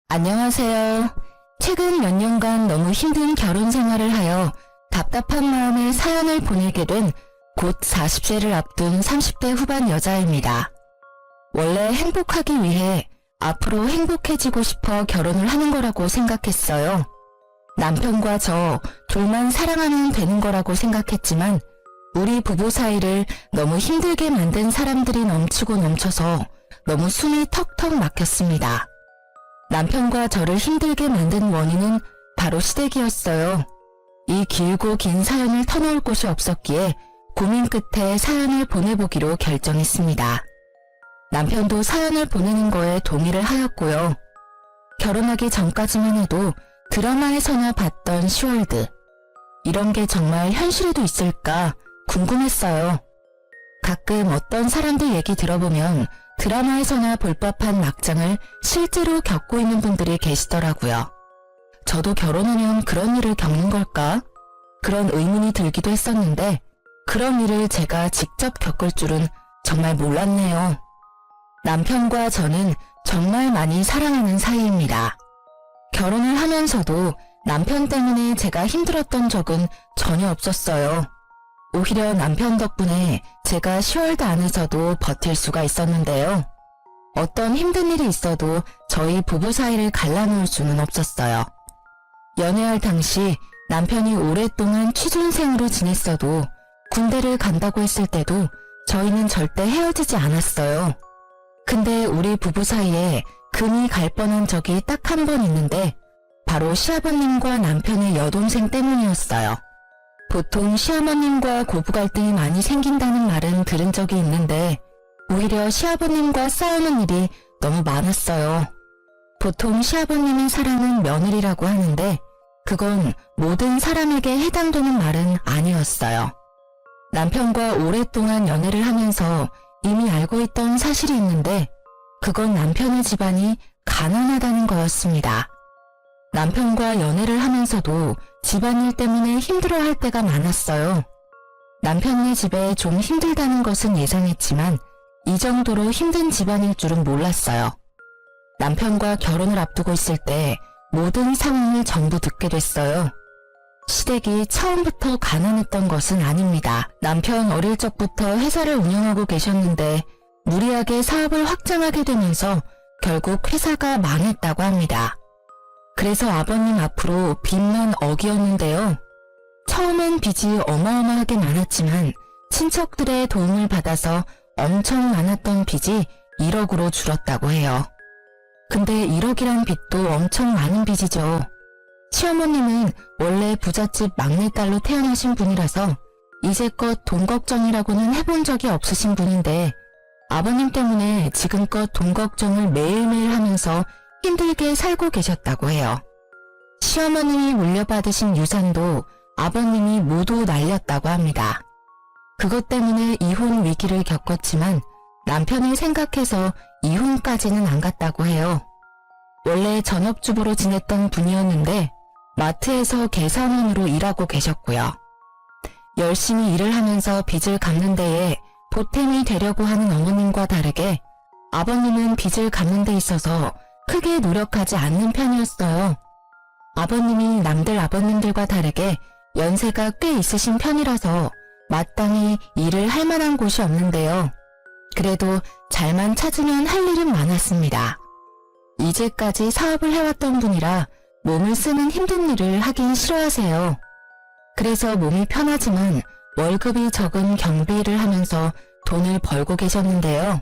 안녕하세요. 최근 몇 년간 너무 힘든 결혼 생활을 하여 답답한 마음에 사연을 보내게 된 곧 40세를 앞둔 30대 후반 여자입니다. 원래 행복하기 위해 앞으로 행복해지고 싶어 결혼을 하는 거라고 생각했어요. 남편과 저 둘만 사랑하면 되는 거라고 생각했지만 우리 부부 사이를 너무 힘들게 만든 사람들이 넘치고 넘쳐서 너무 숨이 턱턱 막혔습니다. 남편과 저를 힘들게 만든 원인은 바로 시댁이었어요. 이 길고 긴 사연을 터놓을 곳이 없었기에 고민 끝에 사연을 보내보기로 결정했습니다. 남편도 사연을 보내는 거에 동의를 하였고요. 결혼하기 전까지만 해도 드라마에서나 봤던 시월드. 이런 게 정말 현실에도 있을까 궁금했어요. 가끔 어떤 사람들 얘기 들어보면 드라마에서나 볼 법한 막장을 실제로 겪고 있는 분들이 계시더라고요. 저도 결혼하면 그런 일을 겪는 걸까? 그런 의문이 들기도 했었는데 그런 일을 제가 직접 겪을 줄은 정말 몰랐네요. 남편과 저는 정말 많이 사랑하는 사이입니다. 결혼을 하면서도 남편 때문에 제가 힘들었던 적은 전혀 없었어요. 오히려 남편 덕분에 제가 시월드 안에서도 버틸 수가 있었는데요. 어떤 힘든 일이 있어도 저희 부부 사이를 갈라놓을 수는 없었어요. 연애할 당시 남편이 오랫동안 취준생으로 지냈어도 군대를 간다고 했을 때도 저희는 절대 헤어지지 않았어요. 근데 우리 부부 사이에 금이 갈 뻔한 적이 딱 한 번 있는데 바로 시아버님과 남편의 여동생 때문이었어요. 보통 시어머님과 고부 갈등이 많이 생긴다는 말은 들은 적이 있는데 오히려 시아버님과 싸우는 일이 너무 많았어요. 보통 시아버님의 사랑은 며느리라고 하는데 그건 모든 사람에게 해당되는 말은 아니었어요. 남편과 오랫동안 연애를 하면서 이미 알고 있던 사실이 있는데 그건 남편의 집안이 가난하다는 거였습니다. 남편과 연애를 하면서도 집안일 때문에 힘들어할 때가 많았어요. 남편네 집에 좀 힘들다는 것은 예상했지만 이 정도로 힘든 집안일 줄은 몰랐어요. 남편과 결혼을 앞두고 있을 때 모든 상황을 전부 듣게 됐어요. 시댁이 처음부터 가난했던 것은 아닙니다. 남편 어릴 적부터 회사를 운영하고 계셨는데 무리하게 사업을 확장하게 되면서 결국 회사가 망했다고 합니다. 그래서 아버님 앞으로 빚만 억이었는데요. 처음엔 빚이 어마어마하게 많았지만 친척들의 도움을 받아서 엄청 많았던 빚이 1억으로 줄었다고 해요. 근데 1억이란 빚도 엄청 많은 빚이죠. 시어머님은 원래 부잣집 막내딸로 태어나신 분이라서 이제껏 돈 걱정이라고는 해본 적이 없으신 분인데 아버님 때문에 지금껏 돈 걱정을 매일매일 하면서 힘들게 살고 계셨다고 해요. 시어머님이 물려받으신 유산도 아버님이 모두 날렸다고 합니다. 그것 때문에 이혼 위기를 겪었지만 남편을 생각해서 이혼까지는 안 갔다고 해요. 원래 전업주부로 지냈던 분이었는데 마트에서 계산원으로 일하고 계셨고요. 열심히 일을 하면서 빚을 갚는 데에 보탬이 되려고 하는 어머님과 다르게 아버님은 빚을 갚는 데 있어서 크게 노력하지 않는 편이었어요. 아버님이 남들 아버님들과 다르게 연세가 꽤 있으신 편이라서 마땅히 일을 할 만한 곳이 없는데요. 그래도 잘만 찾으면 할 일은 많았습니다. 이제까지 사업을 해왔던 분이라 몸을 쓰는 힘든 일을 하긴 싫어하세요. 그래서 몸이 편하지만 월급이 적은 경비 일을 하면서 돈을 벌고 계셨는데요.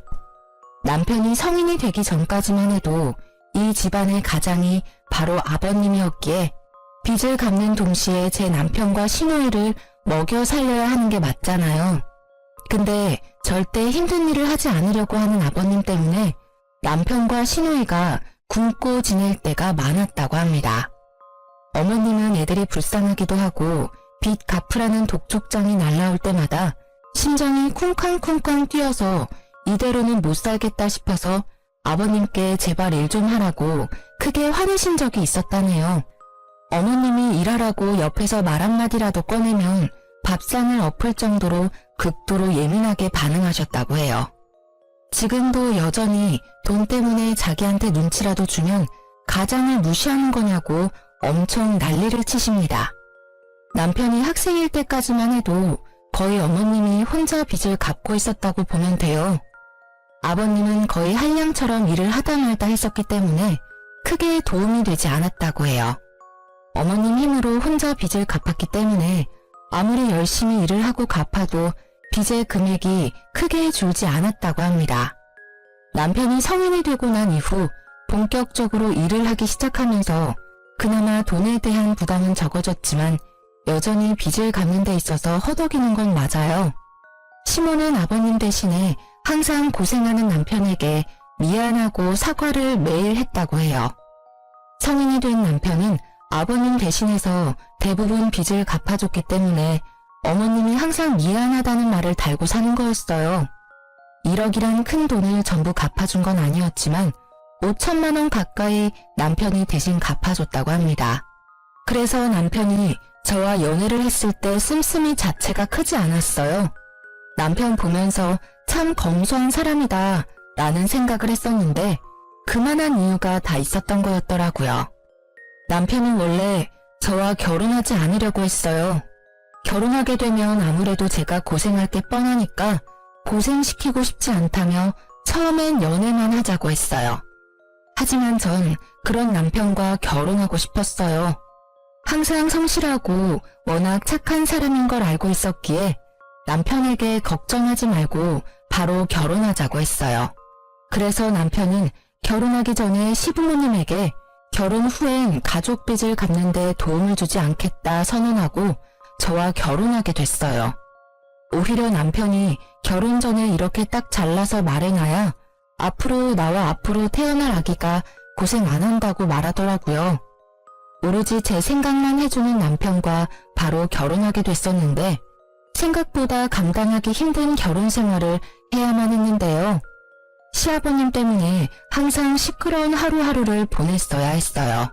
남편이 성인이 되기 전까지만 해도 이 집안의 가장이 바로 아버님이었기에 빚을 갚는 동시에 제 남편과 시누이를 먹여 살려야 하는 게 맞잖아요. 근데 절대 힘든 일을 하지 않으려고 하는 아버님 때문에 남편과 시누이가 굶고 지낼 때가 많았다고 합니다. 어머님은 애들이 불쌍하기도 하고 빚 갚으라는 독촉장이 날라올 때마다 심장이 쿵쾅쿵쾅 뛰어서 이대로는 못 살겠다 싶어서 아버님께 제발 일 좀 하라고 크게 화내신 적이 있었다네요. 어머님이 일하라고 옆에서 말 한마디라도 꺼내면 밥상을 엎을 정도로 극도로 예민하게 반응하셨다고 해요. 지금도 여전히 돈 때문에 자기한테 눈치라도 주면 가장을 무시하는 거냐고 엄청 난리를 치십니다. 남편이 학생일 때까지만 해도 거의 어머님이 혼자 빚을 갚고 있었다고 보면 돼요. 아버님은 거의 한량처럼 일을 하다 말다 했었기 때문에 크게 도움이 되지 않았다고 해요. 어머님 힘으로 혼자 빚을 갚았기 때문에 아무리 열심히 일을 하고 갚아도 빚의 금액이 크게 줄지 않았다고 합니다. 남편이 성인이 되고 난 이후 본격적으로 일을 하기 시작하면서 그나마 돈에 대한 부담은 적어졌지만 여전히 빚을 갚는 데 있어서 허덕이는 건 맞아요. 시모는 아버님 대신에 항상 고생하는 남편에게 미안하고 사과를 매일 했다고 해요. 성인이 된 남편은 아버님 대신해서 대부분 빚을 갚아줬기 때문에 어머님이 항상 미안하다는 말을 달고 사는 거였어요. 1억이란 큰 돈을 전부 갚아준 건 아니었지만 5천만 원 가까이 남편이 대신 갚아줬다고 합니다. 그래서 남편이 저와 연애를 했을 때 씀씀이 자체가 크지 않았어요. 남편 보면서 참 검소한 사람이다 라는 생각을 했었는데 그만한 이유가 다 있었던 거였더라고요. 남편은 원래 저와 결혼하지 않으려고 했어요. 결혼하게 되면 아무래도 제가 고생할 게 뻔하니까 고생시키고 싶지 않다며 처음엔 연애만 하자고 했어요. 하지만 전 그런 남편과 결혼하고 싶었어요. 항상 성실하고 워낙 착한 사람인 걸 알고 있었기에 남편에게 걱정하지 말고 바로 결혼하자고 했어요. 그래서 남편은 결혼하기 전에 시부모님에게 결혼 후엔 가족 빚을 갚는 데 도움을 주지 않겠다 선언하고 저와 결혼하게 됐어요. 오히려 남편이 결혼 전에 이렇게 딱 잘라서 말해놔야 앞으로 나와 앞으로 태어날 아기가 고생 안 한다고 말하더라고요. 오로지 제 생각만 해주는 남편과 바로 결혼하게 됐었는데 생각보다 감당하기 힘든 결혼 생활을 해야만 했는데요. 시아버님 때문에 항상 시끄러운 하루하루를 보냈어야 했어요.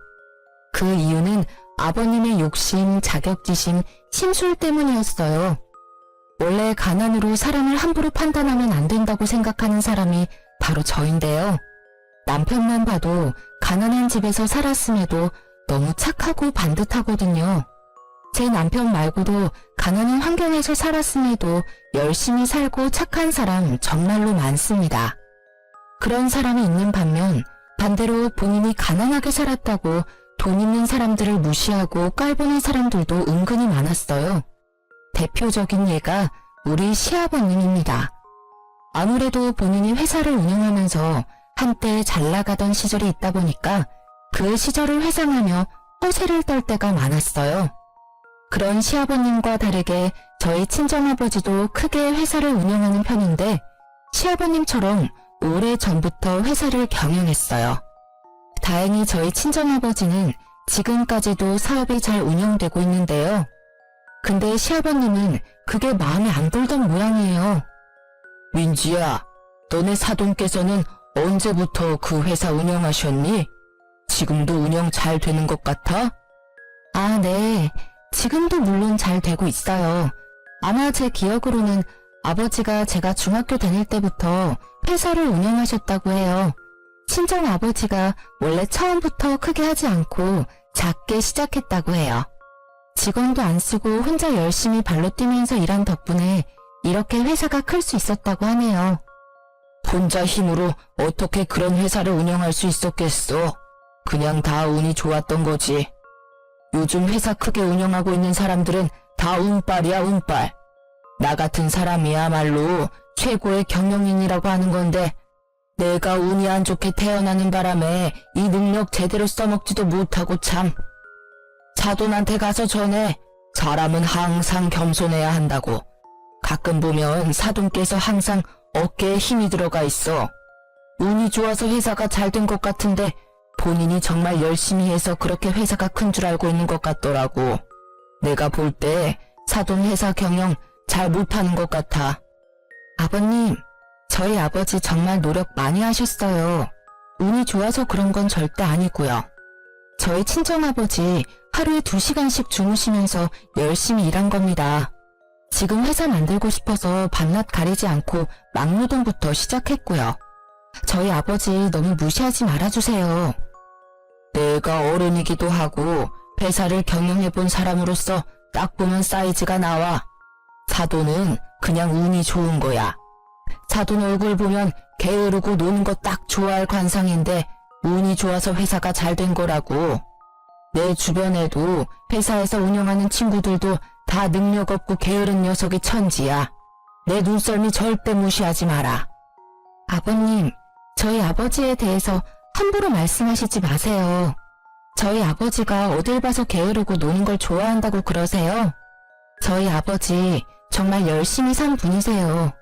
그 이유는 아버님의 욕심, 자격지심, 심술 때문이었어요. 원래 가난으로 사람을 함부로 판단하면 안 된다고 생각하는 사람이 바로 저인데요. 남편만 봐도 가난한 집에서 살았음에도 너무 착하고 반듯하거든요. 제 남편 말고도 가난한 환경에서 살았음에도 열심히 살고 착한 사람 정말로 많습니다. 그런 사람이 있는 반면 반대로 본인이 가난하게 살았다고 돈 있는 사람들을 무시하고 깔보는 사람들도 은근히 많았어요. 대표적인 예가 우리 시아버님입니다. 아무래도 본인이 회사를 운영하면서 한때 잘 나가던 시절이 있다 보니까 그 시절을 회상하며 허세를 떨 때가 많았어요. 그런 시아버님과 다르게 저희 친정아버지도 크게 회사를 운영하는 편인데 시아버님처럼 오래전부터 회사를 경영했어요. 다행히 저희 친정아버지는 지금까지도 사업이 잘 운영되고 있는데요. 근데 시아버님은 그게 마음에 안 들던 모양이에요. 민지야, 너네 사돈께서는 언제부터 그 회사 운영하셨니? 지금도 운영 잘 되는 것 같아? 아, 네. 지금도 물론 잘 되고 있어요. 아마 제 기억으로는 아버지가 제가 중학교 다닐 때부터 회사를 운영하셨다고 해요. 친정 아버지가 원래 처음부터 크게 하지 않고 작게 시작했다고 해요. 직원도 안 쓰고 혼자 열심히 발로 뛰면서 일한 덕분에 이렇게 회사가 클 수 있었다고 하네요. 혼자 힘으로 어떻게 그런 회사를 운영할 수 있었겠어? 그냥 다 운이 좋았던 거지. 요즘 회사 크게 운영하고 있는 사람들은 다 운빨이야, 운빨. 나 같은 사람이야말로 최고의 경영인이라고 하는 건데 내가 운이 안 좋게 태어나는 바람에 이 능력 제대로 써먹지도 못하고 참. 사돈한테 가서 전해. 사람은 항상 겸손해야 한다고. 가끔 보면 사돈께서 항상 어깨에 힘이 들어가 있어. 운이 좋아서 회사가 잘 된 것 같은데 본인이 정말 열심히 해서 그렇게 회사가 큰 줄 알고 있는 것 같더라고. 내가 볼 때 사돈 회사 경영 잘 못하는 것 같아. 아버님, 저희 아버지 정말 노력 많이 하셨어요. 운이 좋아서 그런 건 절대 아니고요. 저희 친정아버지 하루에 2시간씩 주무시면서 열심히 일한 겁니다. 지금 회사 만들고 싶어서 밤낮 가리지 않고 막노동부터 시작했고요. 저희 아버지 너무 무시하지 말아주세요. 내가 어른이기도 하고 회사를 경영해본 사람으로서 딱 보면 사이즈가 나와. 사돈은 그냥 운이 좋은 거야. 사돈 얼굴 보면 게으르고 노는 거 딱 좋아할 관상인데 운이 좋아서 회사가 잘 된 거라고. 내 주변에도 회사에서 운영하는 친구들도 다 능력 없고 게으른 녀석이 천지야. 내 눈썰미 절대 무시하지 마라. 아버님, 저희 아버지에 대해서 함부로 말씀하시지 마세요. 저희 아버지가 어딜 봐서 게으르고 노는 걸 좋아한다고 그러세요? 저희 아버지 정말 열심히 산 분이세요.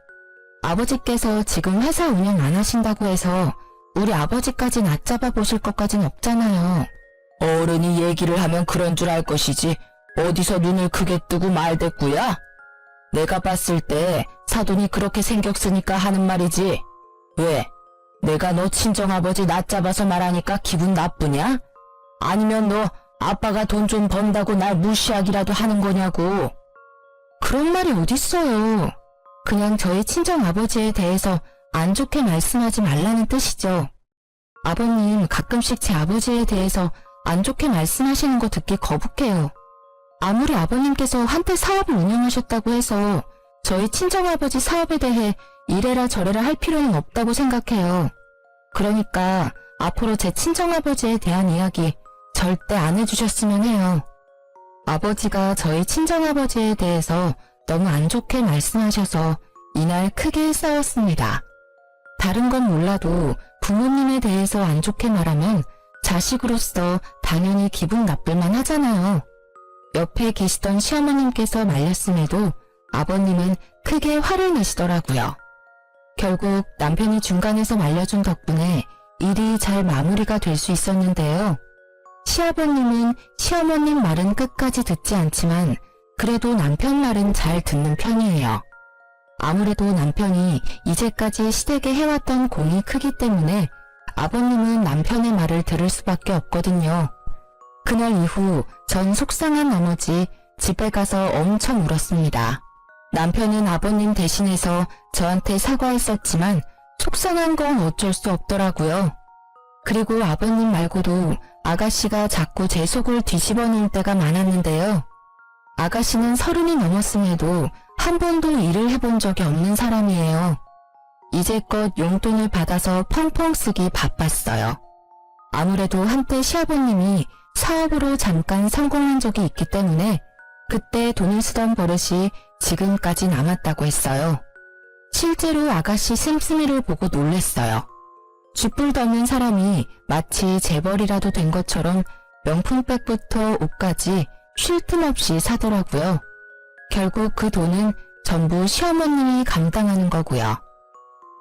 아버지께서 지금 회사 운영 안 하신다고 해서 우리 아버지까지 낮잡아 보실 것까진 없잖아요. 어른이 얘기를 하면 그런 줄 알 것이지 어디서 눈을 크게 뜨고 말대꾸야? 내가 봤을 때 사돈이 그렇게 생겼으니까 하는 말이지. 왜? 내가 너 친정아버지 낮잡아서 말하니까 기분 나쁘냐? 아니면 너 아빠가 돈 좀 번다고 날 무시하기라도 하는 거냐고. 그런 말이 어딨어요. 그냥 저희 친정아버지에 대해서 안 좋게 말씀하지 말라는 뜻이죠. 아버님 가끔씩 제 아버지에 대해서 안 좋게 말씀하시는 거 듣기 거북해요. 아무리 아버님께서 한때 사업을 운영하셨다고 해서 저희 친정아버지 사업에 대해 이래라 저래라 할 필요는 없다고 생각해요. 그러니까 앞으로 제 친정아버지에 대한 이야기 절대 안 해주셨으면 해요. 아버지가 저희 친정아버지에 대해서 너무 안 좋게 말씀하셔서 이날 크게 싸웠습니다. 다른 건 몰라도 부모님에 대해서 안 좋게 말하면 자식으로서 당연히 기분 나쁠만 하잖아요. 옆에 계시던 시어머님께서 말렸음에도 아버님은 크게 화를 내시더라고요. 결국 남편이 중간에서 말려준 덕분에 일이 잘 마무리가 될 수 있었는데요. 시아버님은 시어머님 말은 끝까지 듣지 않지만 그래도 남편 말은 잘 듣는 편이에요. 아무래도 남편이 이제까지 시댁에 해왔던 공이 크기 때문에 아버님은 남편의 말을 들을 수밖에 없거든요. 그날 이후 전 속상한 나머지 집에 가서 엄청 울었습니다. 남편은 아버님 대신해서 저한테 사과했었지만 속상한 건 어쩔 수 없더라고요. 그리고 아버님 말고도 아가씨가 자꾸 제 속을 뒤집어 놓을 때가 많았는데요. 아가씨는 30이 넘었음에도 한 번도 일을 해본 적이 없는 사람이에요. 이제껏 용돈을 받아서 펑펑 쓰기 바빴어요. 아무래도 한때 시아버님이 사업으로 잠깐 성공한 적이 있기 때문에 그때 돈을 쓰던 버릇이 지금까지 남았다고 했어요. 실제로 아가씨 씀씀이를 보고 놀랬어요. 쥐뿔도 없는 사람이 마치 재벌이라도 된 것처럼 명품백부터 옷까지 쉴 틈 없이 사더라고요. 결국 그 돈은 전부 시어머님이 감당하는 거고요.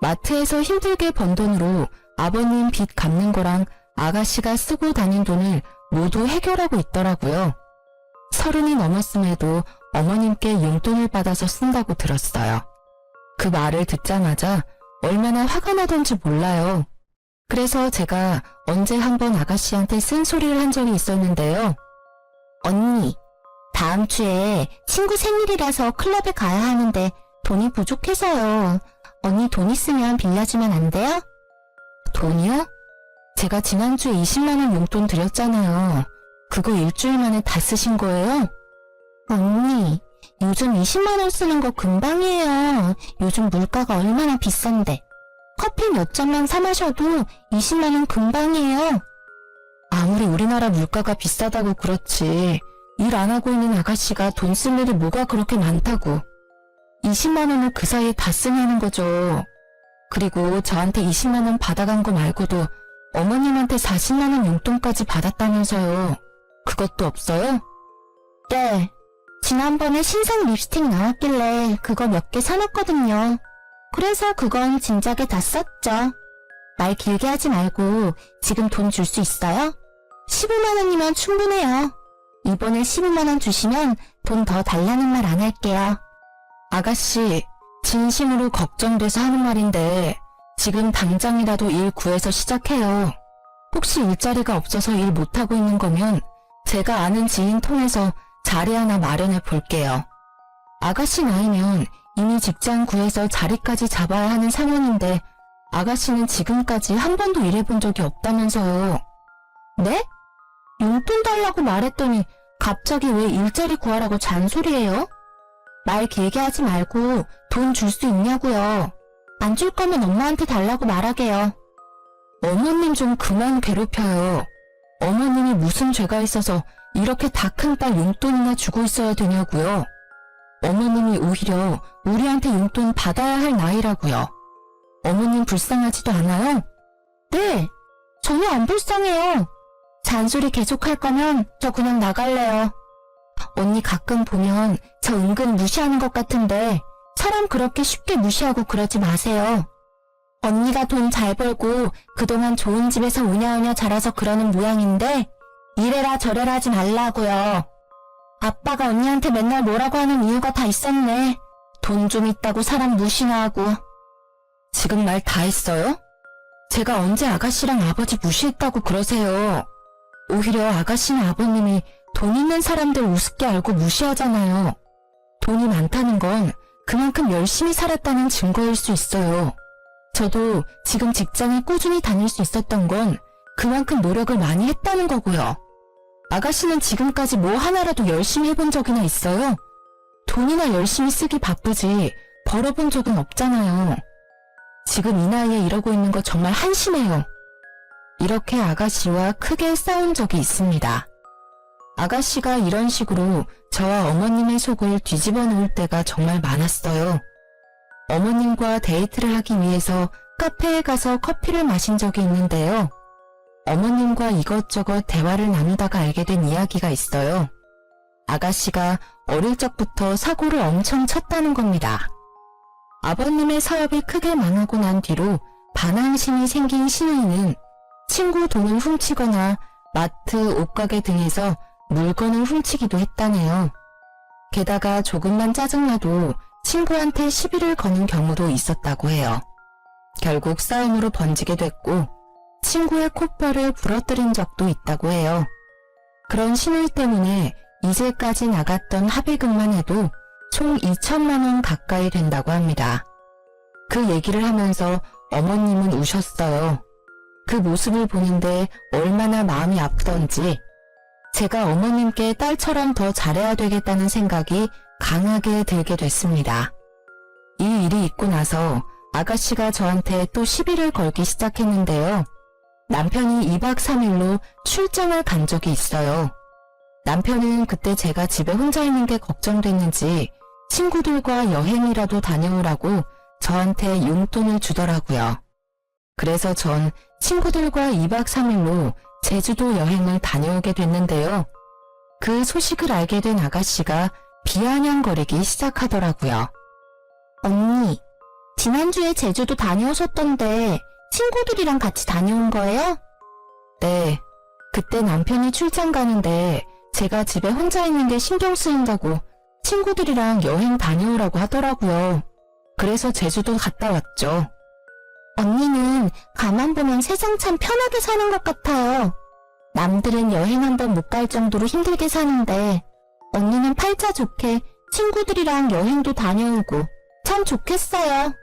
마트에서 힘들게 번 돈으로 아버님 빚 갚는 거랑 아가씨가 쓰고 다닌 돈을 모두 해결하고 있더라고요. 30이 넘었음에도 어머님께 용돈을 받아서 쓴다고 들었어요. 그 말을 듣자마자 얼마나 화가 나던지 몰라요. 그래서 제가 언제 한번 아가씨한테 쓴소리를 한 적이 있었는데요. 언니, 다음 주에 친구 생일이라서 클럽에 가야 하는데 돈이 부족해서요. 언니 돈 있으면 빌려주면 안 돼요? 돈이요? 제가 지난주에 20만 원 용돈 드렸잖아요. 그거 일주일 만에 다 쓰신 거예요? 언니, 요즘 20만 원 쓰는 거 금방이에요. 요즘 물가가 얼마나 비싼데. 커피 몇 잔만 사 마셔도 20만 원 금방이에요. 아무리 우리나라 물가가 비싸다고 그렇지 일 안 하고 있는 아가씨가 돈 쓸 일이 뭐가 그렇게 많다고. 20만 원을 그 사이에 다 쓰냐는 거죠. 그리고 저한테 20만 원 받아간 거 말고도 어머님한테 40만 원 용돈까지 받았다면서요. 그것도 없어요? 네. 지난번에 신상 립스틱 나왔길래 그거 몇 개 사놨거든요. 그래서 그건 진작에 다 썼죠. 말 길게 하지 말고 지금 돈 줄 수 있어요? 15만 원이면 충분해요. 이번에 15만 원 주시면 돈 더 달라는 말 안 할게요. 아가씨, 진심으로 걱정돼서 하는 말인데 지금 당장이라도 일 구해서 시작해요. 혹시 일자리가 없어서 일 못하고 있는 거면 제가 아는 지인 통해서 자리 하나 마련해 볼게요. 아가씨 나이면 이미 직장 구해서 자리까지 잡아야 하는 상황인데 아가씨는 지금까지 한 번도 일해본 적이 없다면서요. 네? 용돈 달라고 말했더니 갑자기 왜 일자리 구하라고 잔소리해요? 말 길게 하지 말고 돈 줄 수 있냐고요. 안 줄 거면 엄마한테 달라고 말하게요. 어머님 좀 그만 괴롭혀요. 어머님이 무슨 죄가 있어서 이렇게 다 큰 딸 용돈이나 주고 있어야 되냐고요. 어머님이 오히려 우리한테 용돈 받아야 할 나이라고요. 어머님 불쌍하지도 않아요? 네, 전혀 안 불쌍해요. 잔소리 계속할 거면 저 그냥 나갈래요. 언니 가끔 보면 저 은근 무시하는 것 같은데 사람 그렇게 쉽게 무시하고 그러지 마세요. 언니가 돈 잘 벌고 그동안 좋은 집에서 우냐우냐 자라서 그러는 모양인데 이래라 저래라 하지 말라고요. 아빠가 언니한테 맨날 뭐라고 하는 이유가 다 있었네. 돈 좀 있다고 사람 무시나 하고. 지금 말 다 했어요? 제가 언제 아가씨랑 아버지 무시했다고 그러세요. 오히려 아가씨는 아버님이 돈 있는 사람들 우습게 알고 무시하잖아요. 돈이 많다는 건 그만큼 열심히 살았다는 증거일 수 있어요. 저도 지금 직장에 꾸준히 다닐 수 있었던 건 그만큼 노력을 많이 했다는 거고요. 아가씨는 지금까지 뭐 하나라도 열심히 해본 적이나 있어요? 돈이나 열심히 쓰기 바쁘지 벌어본 적은 없잖아요. 지금 이 나이에 이러고 있는 거 정말 한심해요. 이렇게 아가씨와 크게 싸운 적이 있습니다. 아가씨가 이런 식으로 저와 어머님의 속을 뒤집어 놓을 때가 정말 많았어요. 어머님과 데이트를 하기 위해서 카페에 가서 커피를 마신 적이 있는데요. 어머님과 이것저것 대화를 나누다가 알게 된 이야기가 있어요. 아가씨가 어릴 적부터 사고를 엄청 쳤다는 겁니다. 아버님의 사업이 크게 망하고 난 뒤로 반항심이 생긴 시누이는 친구 돈을 훔치거나 마트, 옷가게 등에서 물건을 훔치기도 했다네요. 게다가 조금만 짜증나도 친구한테 시비를 거는 경우도 있었다고 해요. 결국 싸움으로 번지게 됐고 친구의 콧뼈를 부러뜨린 적도 있다고 해요. 그런 시누이 때문에 이제까지 나갔던 합의금만 해도 총 2천만 원 가까이 된다고 합니다. 그 얘기를 하면서 어머님은 우셨어요. 그 모습을 보는데 얼마나 마음이 아프던지 제가 어머님께 딸처럼 더 잘해야 되겠다는 생각이 강하게 들게 됐습니다. 이 일이 있고 나서 아가씨가 저한테 또 시비를 걸기 시작했는데요. 남편이 2박 3일로 출장을 간 적이 있어요. 남편은 그때 제가 집에 혼자 있는 게 걱정됐는지 친구들과 여행이라도 다녀오라고 저한테 용돈을 주더라고요. 그래서 전 친구들과 2박 3일로 제주도 여행을 다녀오게 됐는데요. 그 소식을 알게 된 아가씨가 비아냥거리기 시작하더라고요. 언니, 지난주에 제주도 다녀오셨던데 친구들이랑 같이 다녀온 거예요? 네, 그때 남편이 출장 가는데 제가 집에 혼자 있는 게 신경 쓰인다고 친구들이랑 여행 다녀오라고 하더라고요. 그래서 제주도 갔다 왔죠. 언니는 가만 보면 세상 참 편하게 사는 것 같아요. 남들은 여행 한 번 못 갈 정도로 힘들게 사는데 언니는 팔자 좋게 친구들이랑 여행도 다녀오고 참 좋겠어요.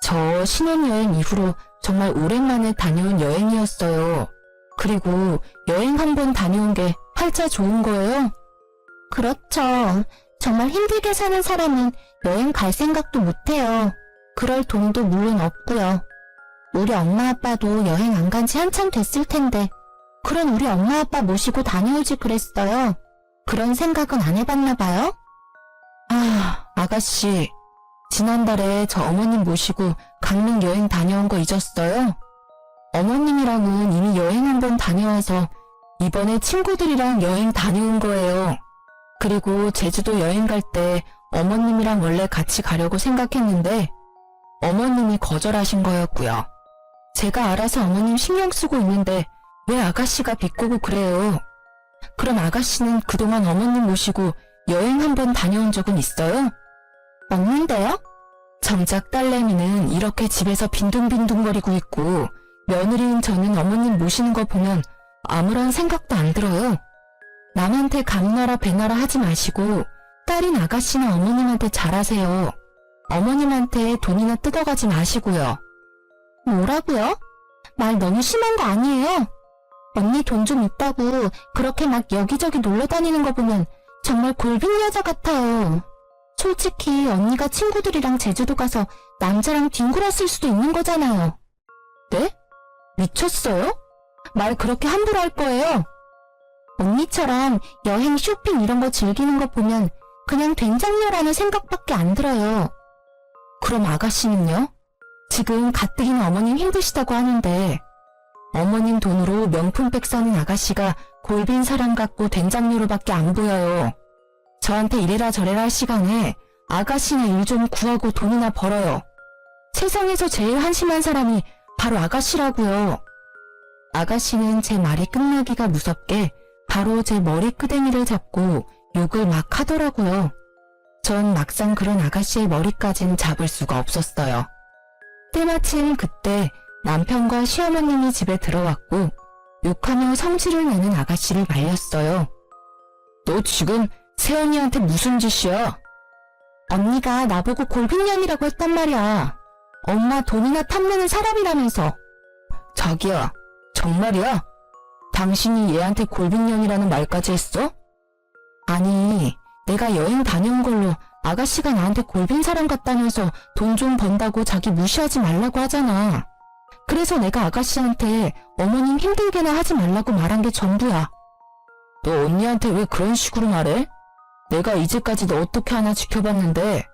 저 신혼여행 이후로 정말 오랜만에 다녀온 여행이었어요. 그리고 여행 한 번 다녀온 게 팔자 좋은 거예요? 그렇죠. 정말 힘들게 사는 사람은 여행 갈 생각도 못해요. 그럴 돈도 물론 없고요. 우리 엄마 아빠도 여행 안 간 지 한참 됐을 텐데 그런 우리 엄마 아빠 모시고 다녀오지 그랬어요. 그런 생각은 안 해봤나 봐요? 아가씨, 지난달에 저 어머님 모시고 강릉 여행 다녀온 거 잊었어요? 어머님이랑은 이미 여행 한 번 다녀와서 이번에 친구들이랑 여행 다녀온 거예요. 그리고 제주도 여행 갈 때 어머님이랑 원래 같이 가려고 생각했는데 어머님이 거절하신 거였고요. 제가 알아서 어머님 신경 쓰고 있는데 왜 아가씨가 비꼬고 그래요? 그럼 아가씨는 그동안 어머님 모시고 여행 한 번 다녀온 적은 있어요? 없는데요? 정작 딸내미는 이렇게 집에서 빈둥빈둥거리고 있고 며느리인 저는 어머님 모시는 거 보면 아무런 생각도 안 들어요. 남한테 감나라 배나라 하지 마시고 딸인 아가씨나 어머님한테 잘하세요. 어머님한테 돈이나 뜯어가지 마시고요. 뭐라고요? 말 너무 심한 거 아니에요? 언니 돈 좀 있다고 그렇게 막 여기저기 놀러 다니는 거 보면 정말 골빈 여자 같아요. 솔직히 언니가 친구들이랑 제주도 가서 남자랑 뒹굴었을 수도 있는 거잖아요. 네? 미쳤어요? 말 그렇게 함부로 할 거예요? 언니처럼 여행, 쇼핑 이런 거 즐기는 거 보면 그냥 된장녀라는 생각밖에 안 들어요. 그럼 아가씨는요? 지금 가뜩이나 어머님 힘드시다고 하는데 어머님 돈으로 명품백 사는 아가씨가 골빈 사람 같고 된장녀로밖에 안 보여요. 저한테 이래라 저래라 할 시간에 아가씨나 일 좀 구하고 돈이나 벌어요. 세상에서 제일 한심한 사람이 바로 아가씨라고요. 아가씨는 제 말이 끝나기가 무섭게 바로 제 머리끄댕이를 잡고 욕을 막 하더라고요. 전 막상 그런 아가씨의 머리까진 잡을 수가 없었어요. 때마침 그때 남편과 시어머님이 집에 들어왔고 욕하며 성질을 내는 아가씨를 말렸어요. 너 지금 새언니한테 무슨 짓이야? 언니가 나보고 골빈년이라고 했단 말이야. 엄마 돈이나 탐내는 사람이라면서. 자기야, 정말이야? 당신이 얘한테 골빈년이라는 말까지 했어? 아니, 내가 여행 다녀온 걸로 아가씨가 나한테 골빈 사람 같다면서 돈 좀 번다고 자기 무시하지 말라고 하잖아. 그래서 내가 아가씨한테 어머님 힘들게나 하지 말라고 말한 게 전부야. 너 언니한테 왜 그런 식으로 말해? 내가 이제까지 너 어떻게 하나 지켜봤는데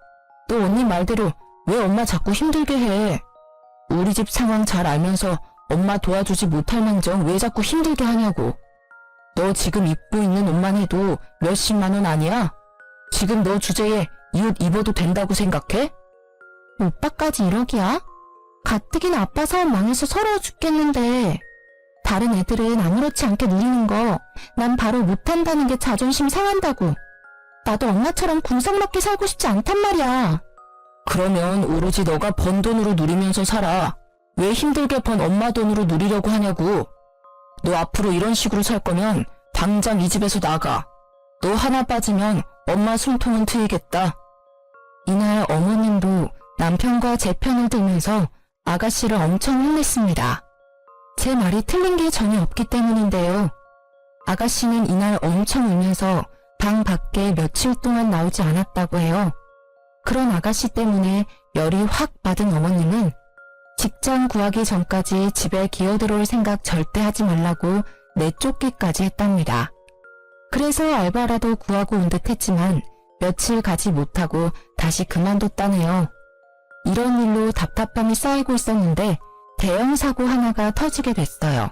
너 언니 말대로 왜 엄마 자꾸 힘들게 해? 우리 집 상황 잘 알면서 엄마 도와주지 못할 망정 왜 자꾸 힘들게 하냐고. 너 지금 입고 있는 옷만 해도 몇십만 원 아니야? 지금 너 주제에 이 옷 입어도 된다고 생각해? 오빠까지 1억이야? 가뜩이나 아빠 사업 망해서 서러워 죽겠는데 다른 애들은 아무렇지 않게 누리는 거 난 바로 못한다는 게 자존심 상한다고. 나도 엄마처럼 궁상맞게 살고 싶지 않단 말이야. 그러면 오로지 너가 번 돈으로 누리면서 살아. 왜 힘들게 번 엄마 돈으로 누리려고 하냐고. 너 앞으로 이런 식으로 살 거면 당장 이 집에서 나가. 너 하나 빠지면 엄마 숨통은 트이겠다. 이날 어머님도 남편과 제 편을 들면서 아가씨를 엄청 혼냈습니다. 제 말이 틀린 게 전혀 없기 때문인데요. 아가씨는 이날 엄청 울면서 방 밖에 며칠 동안 나오지 않았다고 해요. 그런 아가씨 때문에 열이 확 받은 어머님은 직장 구하기 전까지 집에 기어들어올 생각 절대 하지 말라고 내쫓기까지 했답니다. 그래서 알바라도 구하고 온 듯 했지만 며칠 가지 못하고 다시 그만뒀다네요. 이런 일로 답답함이 쌓이고 있었는데 대형 사고 하나가 터지게 됐어요.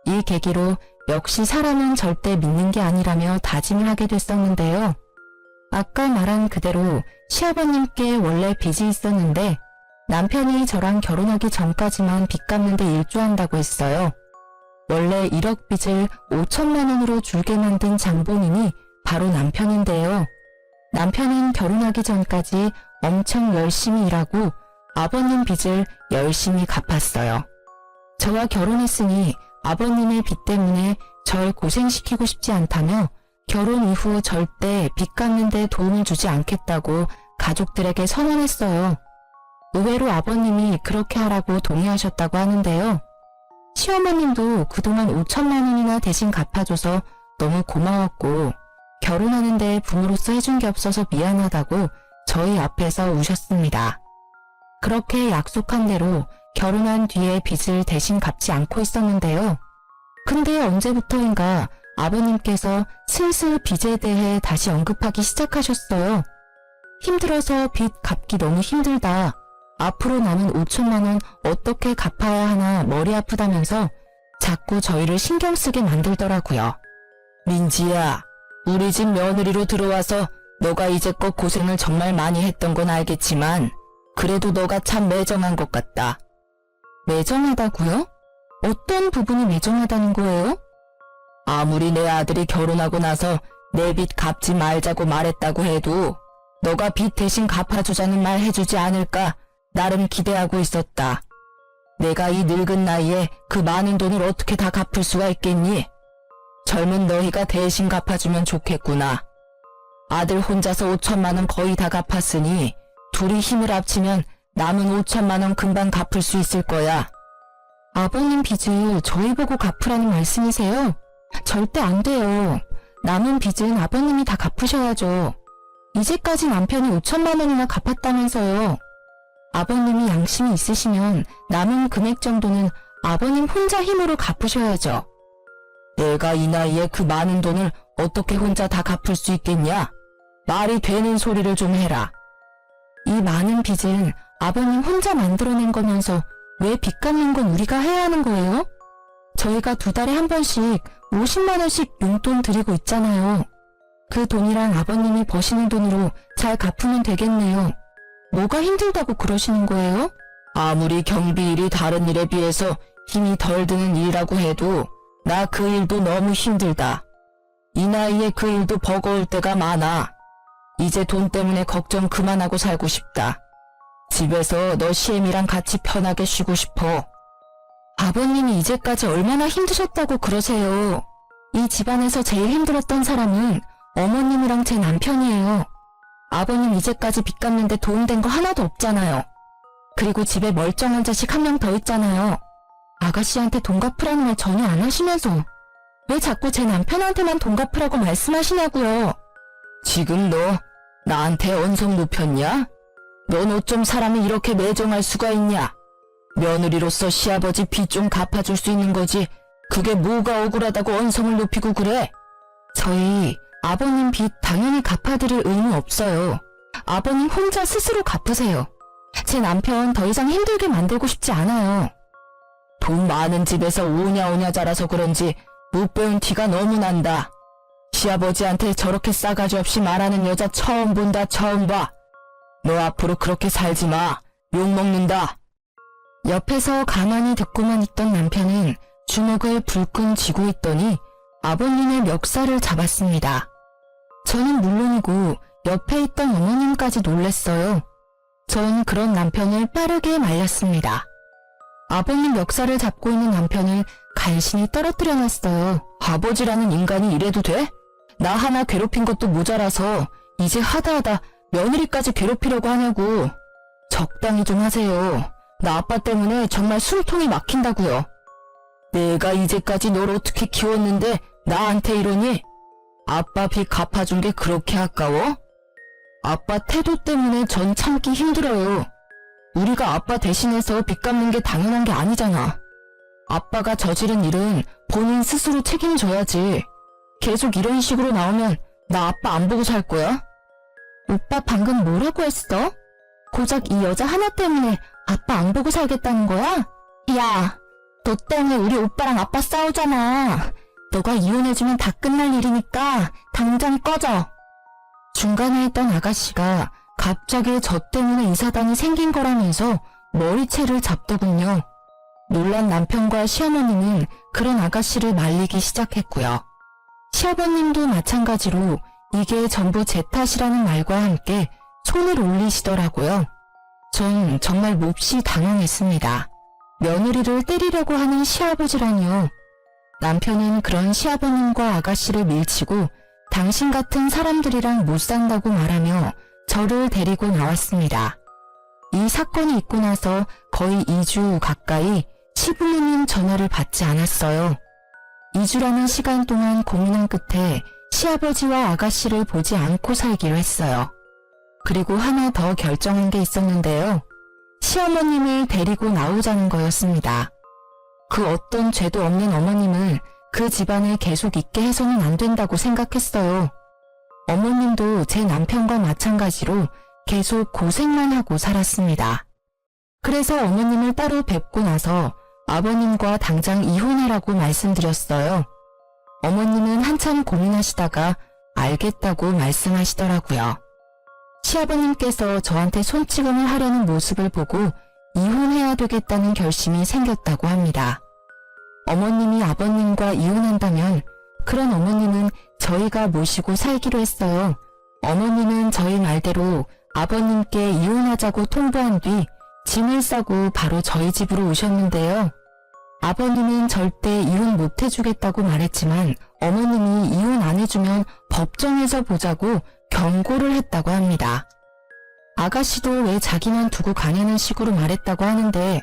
이 계기로 역시 사람은 절대 믿는 게 아니라며 다짐을 하게 됐었는데요. 아까 말한 그대로 시아버님께 원래 빚이 있었는데 남편이 저랑 결혼하기 전까지만 빚 갚는데 일조한다고 했어요. 원래 1억 빚을 5천만 원으로 줄게 만든 장본인이 바로 남편인데요. 남편은 결혼하기 전까지 엄청 열심히 일하고 아버님 빚을 열심히 갚았어요. 저와 결혼했으니 아버님의 빚 때문에 절 고생시키고 싶지 않다며 결혼 이후 절대 빚 갚는 데 도움을 주지 않겠다고 가족들에게 선언했어요. 의외로 아버님이 그렇게 하라고 동의하셨다고 하는데요. 시어머님도 그동안 5천만 원이나 대신 갚아줘서 너무 고마웠고 결혼하는데 부모로서 해준 게 없어서 미안하다고 저희 앞에서 우셨습니다. 그렇게 약속한 대로 결혼한 뒤에 빚을 대신 갚지 않고 있었는데요. 근데 언제부터인가 아버님께서 슬슬 빚에 대해 다시 언급하기 시작하셨어요. 힘들어서 빚 갚기 너무 힘들다. 앞으로 남은 5천만 원 어떻게 갚아야 하나 머리 아프다면서 자꾸 저희를 신경 쓰게 만들더라고요. 민지야, 우리 집 며느리로 들어와서 너가 이제껏 고생을 정말 많이 했던 건 알겠지만 그래도 너가 참 매정한 것 같다. 매정하다고요? 어떤 부분이 매정하다는 거예요? 아무리 내 아들이 결혼하고 나서 내 빚 갚지 말자고 말했다고 해도 너가 빚 대신 갚아주자는 말 해주지 않을까 나름 기대하고 있었다. 내가 이 늙은 나이에 그 많은 돈을 어떻게 다 갚을 수가 있겠니? 젊은 너희가 대신 갚아주면 좋겠구나. 아들 혼자서 5천만 원 거의 다 갚았으니 둘이 힘을 합치면 남은 5천만 원 금방 갚을 수 있을 거야. 아버님 빚을 저희 보고 갚으라는 말씀이세요? 절대 안 돼요. 남은 빚은 아버님이 다 갚으셔야죠. 이제까지 남편이 5천만 원이나 갚았다면서요. 아버님이 양심이 있으시면 남은 금액 정도는 아버님 혼자 힘으로 갚으셔야죠. 내가 이 나이에 그 많은 돈을 어떻게 혼자 다 갚을 수 있겠냐? 말이 되는 소리를 좀 해라. 이 많은 빚은 아버님 혼자 만들어낸 거면서 왜 빚 갚는 건 우리가 해야 하는 거예요? 저희가 2달에 한 번씩 50만 원씩 용돈 드리고 있잖아요. 그 돈이랑 아버님이 버시는 돈으로 잘 갚으면 되겠네요. 뭐가 힘들다고 그러시는 거예요? 아무리 경비 일이 다른 일에 비해서 힘이 덜 드는 일이라고 해도 나 그 일도 너무 힘들다. 이 나이에 그 일도 버거울 때가 많아. 이제 돈 때문에 걱정 그만하고 살고 싶다. 집에서 너 시엠이랑 같이 편하게 쉬고 싶어. 아버님이 이제까지 얼마나 힘드셨다고 그러세요. 이 집안에서 제일 힘들었던 사람은 어머님이랑 제 남편이에요. 아버님 이제까지 빚 갚는데 도움된 거 하나도 없잖아요. 그리고 집에 멀쩡한 자식 1명 더 있잖아요. 아가씨한테 돈 갚으라는 말 전혀 안 하시면서 왜 자꾸 제 남편한테만 돈 갚으라고 말씀하시냐고요. 지금 너 나한테 언성 높였냐? 넌 어쩜 사람이 이렇게 매정할 수가 있냐? 며느리로서 시아버지 빚 좀 갚아줄 수 있는 거지. 그게 뭐가 억울하다고 언성을 높이고 그래? 저희 아버님 빚 당연히 갚아드릴 의무 없어요. 아버님 혼자 스스로 갚으세요. 제 남편 더 이상 힘들게 만들고 싶지 않아요. 돈 많은 집에서 오냐오냐 자라서 그런지 못 배운 티가 너무 난다. 시아버지한테 저렇게 싸가지 없이 말하는 여자 처음 본다. 처음 봐. 너 앞으로 그렇게 살지 마. 욕먹는다. 옆에서 가만히 듣고만 있던 남편은 주먹을 불끈 쥐고 있더니 아버님의 멱살을 잡았습니다. 저는 물론이고 옆에 있던 어머님까지 놀랬어요. 전 그런 남편을 빠르게 말렸습니다. 아버님 멱살을 잡고 있는 남편을 간신히 떨어뜨려 놨어요. 아버지라는 인간이 이래도 돼? 나 하나 괴롭힌 것도 모자라서 이제 하다하다 며느리까지 괴롭히려고 하냐고. 적당히 좀 하세요. 나 아빠 때문에 정말 숨통이 막힌다고요. 내가 이제까지 널 어떻게 키웠는데 나한테 이러니? 아빠 빚 갚아준 게 그렇게 아까워? 아빠 태도 때문에 전 참기 힘들어요. 우리가 아빠 대신해서 빚 갚는 게 당연한 게 아니잖아. 아빠가 저지른 일은 본인 스스로 책임져야지. 계속 이런 식으로 나오면 나 아빠 안 보고 살 거야? 오빠 방금 뭐라고 했어? 고작 이 여자 하나 때문에 아빠 안 보고 살겠다는 거야? 야, 너 때문에 우리 오빠랑 아빠 싸우잖아. 너가 이혼해주면 다 끝날 일이니까 당장 꺼져. 중간에 있던 아가씨가 갑자기 저 때문에 이 사단이 생긴 거라면서 머리채를 잡더군요. 놀란 남편과 시어머니는 그런 아가씨를 말리기 시작했고요. 시아버님도 마찬가지로 이게 전부 제 탓이라는 말과 함께 손을 올리시더라고요. 전 정말 몹시 당황했습니다. 며느리를 때리려고 하는 시아버지라니요. 남편은 그런 시아버님과 아가씨를 밀치고 당신 같은 사람들이랑 못 산다고 말하며 저를 데리고 나왔습니다. 이 사건이 있고 나서 거의 2주 가까이 시부모님 전화를 받지 않았어요. 2주라는 시간 동안 고민한 끝에 시아버지와 아가씨를 보지 않고 살기로 했어요. 그리고 하나 더 결정한 게 있었는데요. 시어머님을 데리고 나오자는 거였습니다. 그 어떤 죄도 없는 어머님을 그 집안에 계속 있게 해서는 안 된다고 생각했어요. 어머님도 제 남편과 마찬가지로 계속 고생만 하고 살았습니다. 그래서 어머님을 따로 뵙고 나서 아버님과 당장 이혼하라고 말씀드렸어요. 어머님은 한참 고민하시다가 알겠다고 말씀하시더라고요. 시아버님께서 저한테 손찌검을 하려는 모습을 보고 이혼해야 되겠다는 결심이 생겼다고 합니다. 어머님이 아버님과 이혼한다면 그런 어머님은 저희가 모시고 살기로 했어요. 어머님은 저희 말대로 아버님께 이혼하자고 통보한 뒤 짐을 싸고 바로 저희 집으로 오셨는데요. 아버님은 절대 이혼 못 해주겠다고 말했지만 어머님이 이혼 안 해주면 법정에서 보자고 경고를 했다고 합니다. 아가씨도 왜 자기만 두고 가냐는 식으로 말했다고 하는데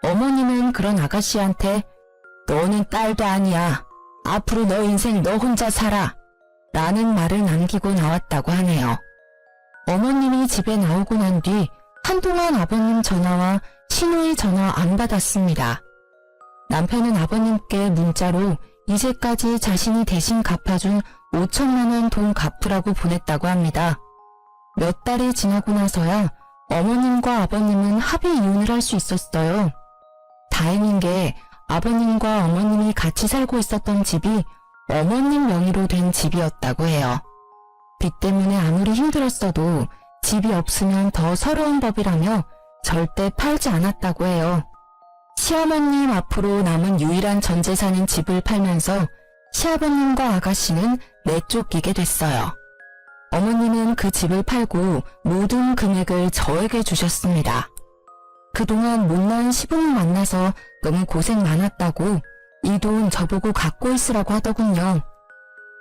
어머님은 그런 아가씨한테 너는 딸도 아니야. 앞으로 너 인생 너 혼자 살아. 라는 말을 남기고 나왔다고 하네요. 어머님이 집에 나오고 난 뒤 한동안 아버님 전화와 시누이 전화 안 받았습니다. 남편은 아버님께 문자로 이제까지 자신이 대신 갚아준 5천만 원 돈 갚으라고 보냈다고 합니다. 몇 달이 지나고 나서야 어머님과 아버님은 합의 이혼을 할 수 있었어요. 다행인 게 아버님과 어머님이 같이 살고 있었던 집이 어머님 명의로 된 집이었다고 해요. 빚 때문에 아무리 힘들었어도 집이 없으면 더 서러운 법이라며 절대 팔지 않았다고 해요. 시어머님 앞으로 남은 유일한 전 재산인 집을 팔면서 시아버님과 아가씨는 내쫓기게 됐어요. 어머님은 그 집을 팔고 모든 금액을 저에게 주셨습니다. 그동안 못난 시부모 만나서 너무 고생 많았다고 이 돈 저보고 갖고 있으라고 하더군요.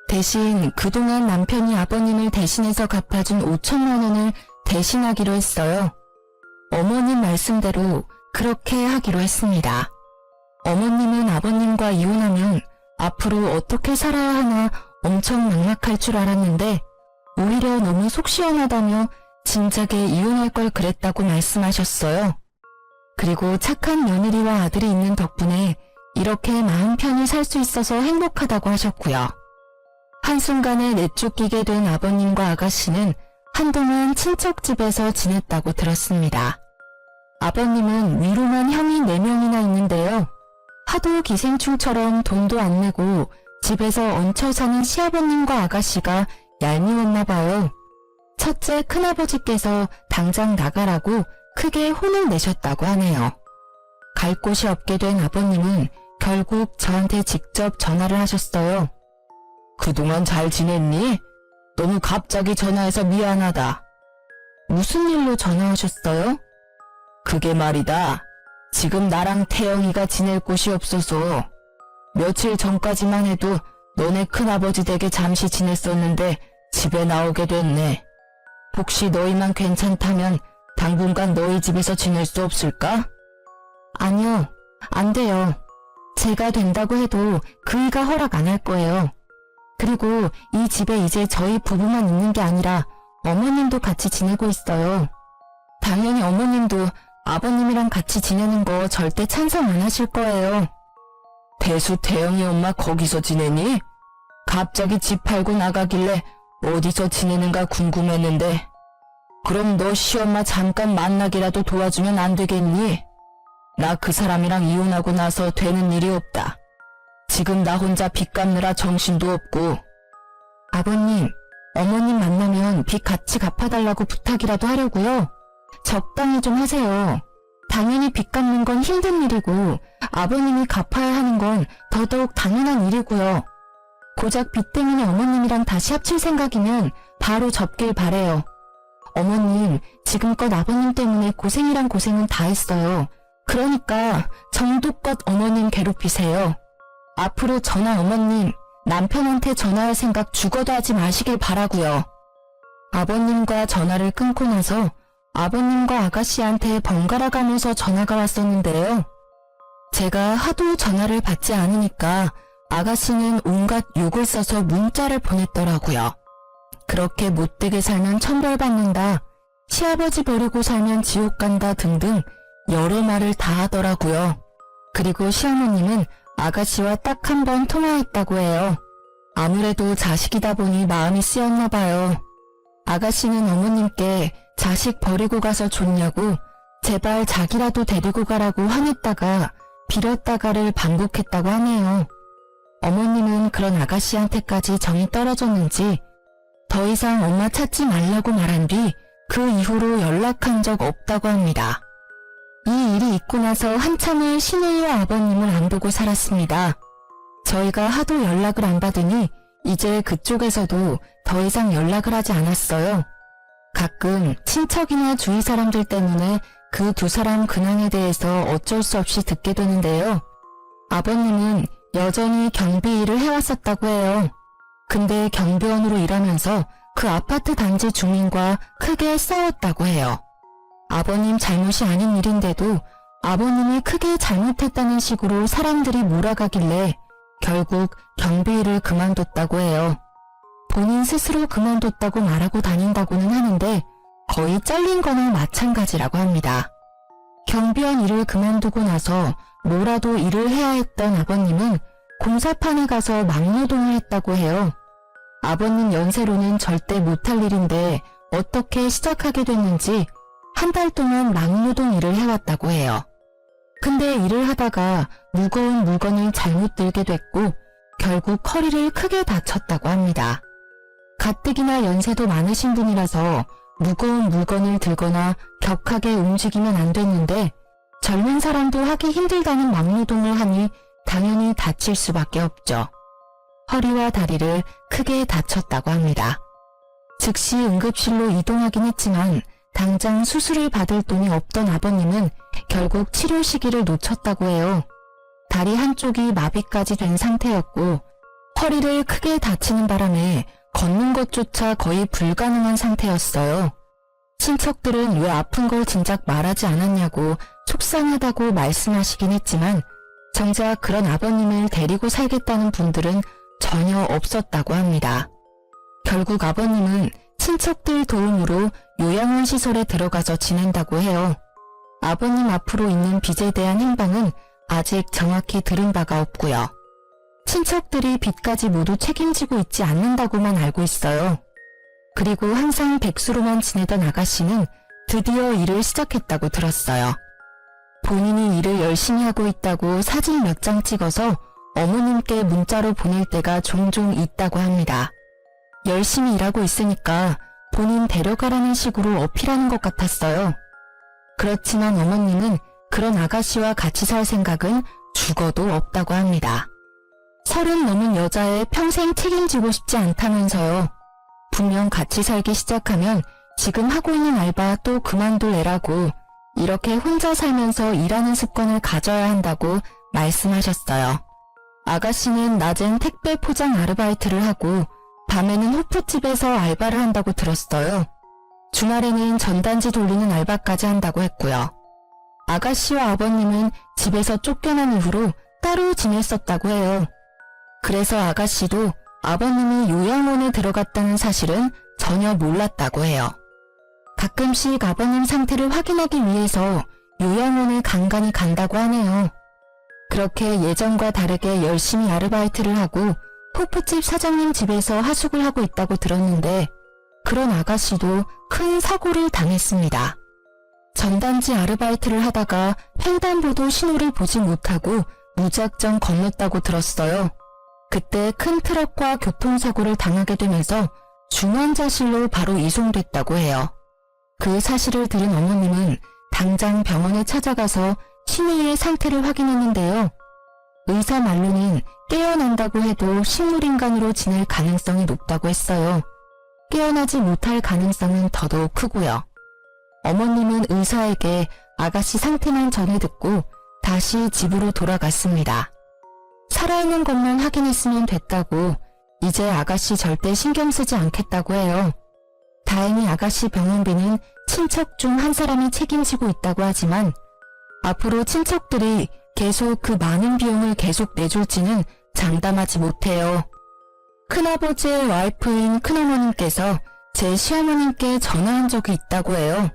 대신 그동안 남편이 아버님을 대신해서 갚아준 5천만 원을 대신하기로 했어요. 어머님 말씀대로 그렇게 하기로 했습니다. 어머님은 아버님과 이혼하면 앞으로 어떻게 살아야 하나 엄청 막막할 줄 알았는데 오히려 너무 속 시원하다며 진작에 이혼할 걸 그랬다고 말씀하셨어요. 그리고 착한 며느리와 아들이 있는 덕분에 이렇게 마음 편히 살 수 있어서 행복하다고 하셨고요. 한순간에 내쫓기게 된 아버님과 아가씨는 한동안 친척집에서 지냈다고 들었습니다. 아버님은 위로만 형이 4명이나 있는데요. 하도 기생충처럼 돈도 안 내고 집에서 얹혀 사는 시아버님과 아가씨가 얄미웠나 봐요. 첫째 큰아버지께서 당장 나가라고 크게 혼을 내셨다고 하네요. 갈 곳이 없게 된 아버님은 결국 저한테 직접 전화를 하셨어요. 그동안 잘 지냈니? 너무 갑자기 전화해서 미안하다. 무슨 일로 전화하셨어요? 그게 말이다. 지금 나랑 태영이가 지낼 곳이 없어서 며칠 전까지만 해도 너네 큰아버지 댁에 잠시 지냈었는데 집에 나오게 됐네. 혹시 너희만 괜찮다면 당분간 너희 집에서 지낼 수 없을까? 아니요, 안 돼요. 제가 된다고 해도 그이가 허락 안 할 거예요. 그리고 이 집에 이제 저희 부부만 있는 게 아니라 어머님도 같이 지내고 있어요. 당연히 어머님도 아버님이랑 같이 지내는 거 절대 찬성 안 하실 거예요. 대수 태영이 엄마 거기서 지내니? 갑자기 집 팔고 나가길래 어디서 지내는가 궁금했는데 그럼 너 시엄마 잠깐 만나기라도 도와주면 안 되겠니? 나 그 사람이랑 이혼하고 나서 되는 일이 없다. 지금 나 혼자 빚 갚느라 정신도 없고. 아버님, 어머님 만나면 빚 같이 갚아달라고 부탁이라도 하려고요. 적당히 좀 하세요. 당연히 빚 갚는 건 힘든 일이고 아버님이 갚아야 하는 건 더더욱 당연한 일이고요. 고작 빚 때문에 어머님이랑 다시 합칠 생각이면 바로 접길 바래요. 어머님, 지금껏 아버님 때문에 고생이란 고생은 다 했어요. 그러니까 정도껏 어머님 괴롭히세요. 앞으로 저나 어머님, 남편한테 전화할 생각 죽어도 하지 마시길 바라고요. 아버님과 전화를 끊고 나서 아버님과 아가씨한테 번갈아 가면서 전화가 왔었는데요. 제가 하도 전화를 받지 않으니까 아가씨는 온갖 욕을 써서 문자를 보냈더라고요. 그렇게 못되게 살면 천벌받는다, 시아버지 버리고 살면 지옥 간다 등등 여러 말을 다 하더라고요. 그리고 시어머님은 아가씨와 딱 한 번 통화했다고 해요. 아무래도 자식이다 보니 마음이 쓰였나 봐요. 아가씨는 어머님께 자식 버리고 가서 좋냐고 제발 자기라도 데리고 가라고 화냈다가 빌었다가를 반복했다고 하네요. 어머님은 그런 아가씨한테까지 정이 떨어졌는지 더 이상 엄마 찾지 말라고 말한 뒤 그 이후로 연락한 적 없다고 합니다. 이 일이 있고 나서 한참을 시누이와 아버님을 안 보고 살았습니다. 저희가 하도 연락을 안 받으니 이제 그쪽에서도 더 이상 연락을 하지 않았어요. 가끔 친척이나 주위 사람들 때문에 그 두 사람 근황에 대해서 어쩔 수 없이 듣게 되는데요. 아버님은 여전히 경비 일을 해왔었다고 해요. 근데 경비원으로 일하면서 그 아파트 단지 주민과 크게 싸웠다고 해요. 아버님 잘못이 아닌 일인데도 아버님이 크게 잘못했다는 식으로 사람들이 몰아가길래 결국 경비 일을 그만뒀다고 해요. 본인 스스로 그만뒀다고 말하고 다닌다고는 하는데 거의 잘린 거나 마찬가지라고 합니다. 경비원 일을 그만두고 나서 뭐라도 일을 해야 했던 아버님은 공사판에 가서 막노동을 했다고 해요. 아버님 연세로는 절대 못할 일인데 어떻게 시작하게 됐는지 한 달 동안 막노동 일을 해왔다고 해요. 근데 일을 하다가 무거운 물건을 잘못 들게 됐고 결국 허리를 크게 다쳤다고 합니다. 가뜩이나 연세도 많으신 분이라서 무거운 물건을 들거나 격하게 움직이면 안 됐는데 젊은 사람도 하기 힘들다는 막노동을 하니 당연히 다칠 수밖에 없죠. 허리와 다리를 크게 다쳤다고 합니다. 즉시 응급실로 이동하긴 했지만 당장 수술을 받을 돈이 없던 아버님은 결국 치료 시기를 놓쳤다고 해요. 다리 한쪽이 마비까지 된 상태였고 허리를 크게 다치는 바람에 걷는 것조차 거의 불가능한 상태였어요. 친척들은 왜 아픈 걸 진작 말하지 않았냐고 속상하다고 말씀하시긴 했지만 정작 그런 아버님을 데리고 살겠다는 분들은 전혀 없었다고 합니다. 결국 아버님은 친척들 도움으로 요양원 시설에 들어가서 지낸다고 해요. 아버님 앞으로 있는 빚에 대한 행방은 아직 정확히 들은 바가 없고요. 친척들이 빚까지 모두 책임지고 있지 않는다고만 알고 있어요. 그리고 항상 백수로만 지내던 아가씨는 드디어 일을 시작했다고 들었어요. 본인이 일을 열심히 하고 있다고 사진 몇 장 찍어서 어머님께 문자로 보낼 때가 종종 있다고 합니다. 열심히 일하고 있으니까 본인 데려가라는 식으로 어필하는 것 같았어요. 그렇지만 어머님은 그런 아가씨와 같이 살 생각은 죽어도 없다고 합니다. 30 넘은 여자애 평생 책임지고 싶지 않다면서요. 분명 같이 살기 시작하면 지금 하고 있는 알바 또 그만둘 애라고 이렇게 혼자 살면서 일하는 습관을 가져야 한다고 말씀하셨어요. 아가씨는 낮엔 택배 포장 아르바이트를 하고 밤에는 호프집에서 알바를 한다고 들었어요. 주말에는 전단지 돌리는 알바까지 한다고 했고요. 아가씨와 아버님은 집에서 쫓겨난 이후로 따로 지냈었다고 해요. 그래서 아가씨도 아버님이 요양원에 들어갔다는 사실은 전혀 몰랐다고 해요. 가끔씩 아버님 상태를 확인하기 위해서 요양원에 간간히 간다고 하네요. 그렇게 예전과 다르게 열심히 아르바이트를 하고 호프집 사장님 집에서 하숙을 하고 있다고 들었는데 그런 아가씨도 큰 사고를 당했습니다. 전단지 아르바이트를 하다가 횡단보도 신호를 보지 못하고 무작정 건넜다고 들었어요. 그때 큰 트럭과 교통사고를 당하게 되면서 중환자실로 바로 이송됐다고 해요. 그 사실을 들은 어머님은 당장 병원에 찾아가서 신우의 상태를 확인했는데요. 의사 말로는 깨어난다고 해도 식물인간으로 지낼 가능성이 높다고 했어요. 깨어나지 못할 가능성은 더더욱 크고요. 어머님은 의사에게 아가씨 상태만 전해 듣고 다시 집으로 돌아갔습니다. 살아있는 것만 확인했으면 됐다고 이제 아가씨 절대 신경 쓰지 않겠다고 해요. 다행히 아가씨 병원비는 친척 중 한 사람이 책임지고 있다고 하지만 앞으로 친척들이 계속 그 많은 비용을 계속 내줄지는 장담하지 못해요. 큰아버지의 와이프인 큰어머님께서 제 시어머님께 전화한 적이 있다고 해요.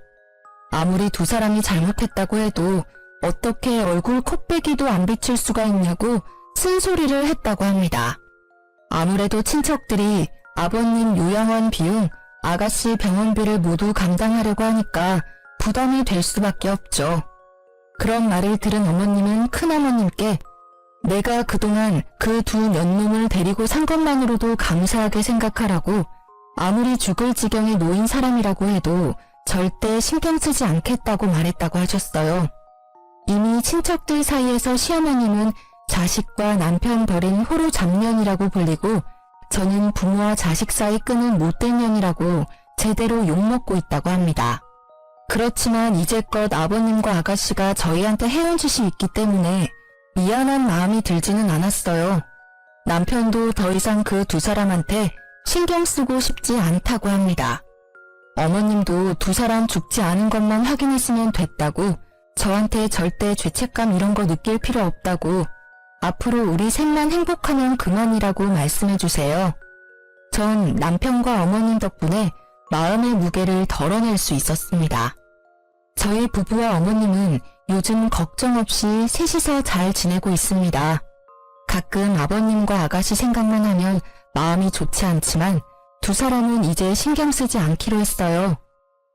아무리 두 사람이 잘못했다고 해도 어떻게 얼굴 콧배기도 안 비칠 수가 있냐고 쓴소리를 했다고 합니다. 아무래도 친척들이 아버님 요양원 비용, 아가씨 병원비를 모두 감당하려고 하니까 부담이 될 수밖에 없죠. 그런 말을 들은 어머님은 큰어머님께 내가 그동안 그 두 년놈을 데리고 산 것만으로도 감사하게 생각하라고 아무리 죽을 지경에 놓인 사람이라고 해도 절대 신경 쓰지 않겠다고 말했다고 하셨어요. 이미 친척들 사이에서 시어머님은 자식과 남편 버린 호로 잡년이라고 불리고 저는 부모와 자식 사이 끄는 못된 년이라고 제대로 욕먹고 있다고 합니다. 그렇지만 이제껏 아버님과 아가씨가 저희한테 해온 짓이 있기 때문에 미안한 마음이 들지는 않았어요. 남편도 더 이상 그 두 사람한테 신경 쓰고 싶지 않다고 합니다. 어머님도 두 사람 죽지 않은 것만 확인했으면 됐다고 저한테 절대 죄책감 이런 거 느낄 필요 없다고 앞으로 우리 셋만 행복하면 그만이라고 말씀해 주세요. 전 남편과 어머님 덕분에 마음의 무게를 덜어낼 수 있었습니다. 저희 부부와 어머님은 요즘 걱정 없이 셋이서 잘 지내고 있습니다. 가끔 아버님과 아가씨 생각만 하면 마음이 좋지 않지만 두 사람은 이제 신경 쓰지 않기로 했어요.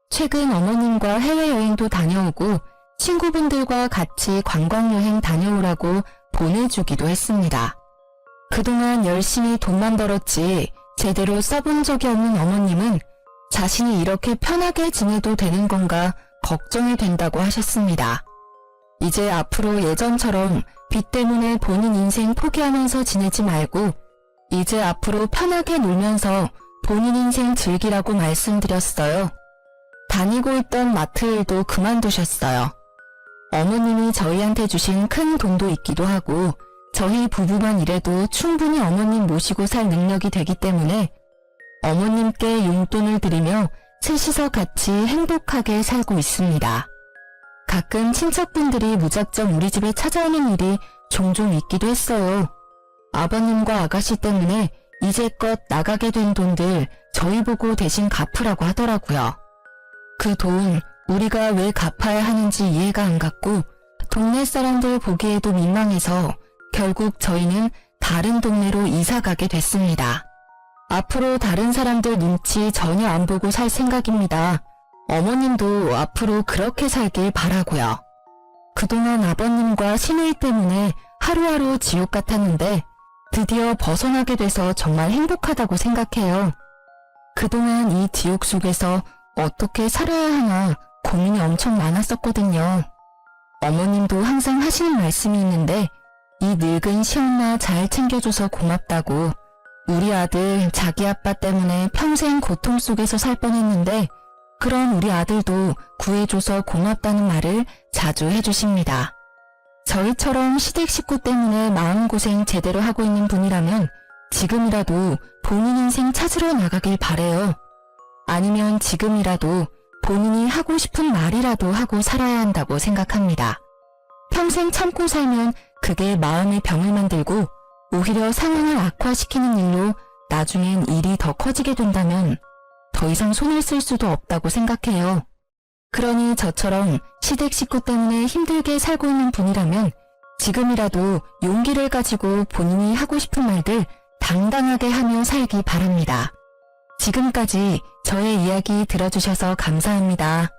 최근 어머님과 해외여행도 다녀오고 친구분들과 같이 관광여행 다녀오라고 보내주기도 했습니다. 그동안 열심히 돈만 벌었지 제대로 써본 적이 없는 어머님은 자신이 이렇게 편하게 지내도 되는 건가 걱정이 된다고 하셨습니다. 이제 앞으로 예전처럼 빚 때문에 본인 인생 포기하면서 지내지 말고 이제 앞으로 편하게 놀면서 본인 인생 즐기라고 말씀드렸어요. 다니고 있던 마트 일도 그만두셨어요. 어머님이 저희한테 주신 큰 돈도 있기도 하고 저희 부부만 일해도 충분히 어머님 모시고 살 능력이 되기 때문에 어머님께 용돈을 드리며 셋이서 같이 행복하게 살고 있습니다. 가끔 친척분들이 무작정 우리 집에 찾아오는 일이 종종 있기도 했어요. 아버님과 아가씨 때문에 이제껏 나가게 된 돈들 저희 보고 대신 갚으라고 하더라고요. 그 돈 우리가 왜 갚아야 하는지 이해가 안 갔고 동네 사람들 보기에도 민망해서 결국 저희는 다른 동네로 이사 가게 됐습니다. 앞으로 다른 사람들 눈치 전혀 안 보고 살 생각입니다. 어머님도 앞으로 그렇게 살길 바라고요. 그동안 아버님과 시누이 때문에 하루하루 지옥 같았는데 드디어 벗어나게 돼서 정말 행복하다고 생각해요. 그동안 이 지옥 속에서 어떻게 살아야 하나 고민이 엄청 많았었거든요. 어머님도 항상 하시는 말씀이 있는데 이 늙은 시엄마 잘 챙겨줘서 고맙다고 우리 아들 자기 아빠 때문에 평생 고통 속에서 살 뻔했는데 그런 우리 아들도 구해줘서 고맙다는 말을 자주 해주십니다. 저희처럼 시댁 식구 때문에 마음고생 제대로 하고 있는 분이라면 지금이라도 본인 인생 찾으러 나가길 바래요. 아니면 지금이라도 본인이 하고 싶은 말이라도 하고 살아야 한다고 생각합니다. 평생 참고 살면 그게 마음의 병을 만들고 오히려 상황을 악화시키는 일로 나중엔 일이 더 커지게 된다면 더 이상 손을 쓸 수도 없다고 생각해요. 그러니 저처럼 시댁 식구 때문에 힘들게 살고 있는 분이라면 지금이라도 용기를 가지고 본인이 하고 싶은 말들 당당하게 하며 살기 바랍니다. 지금까지 저의 이야기 들어주셔서 감사합니다.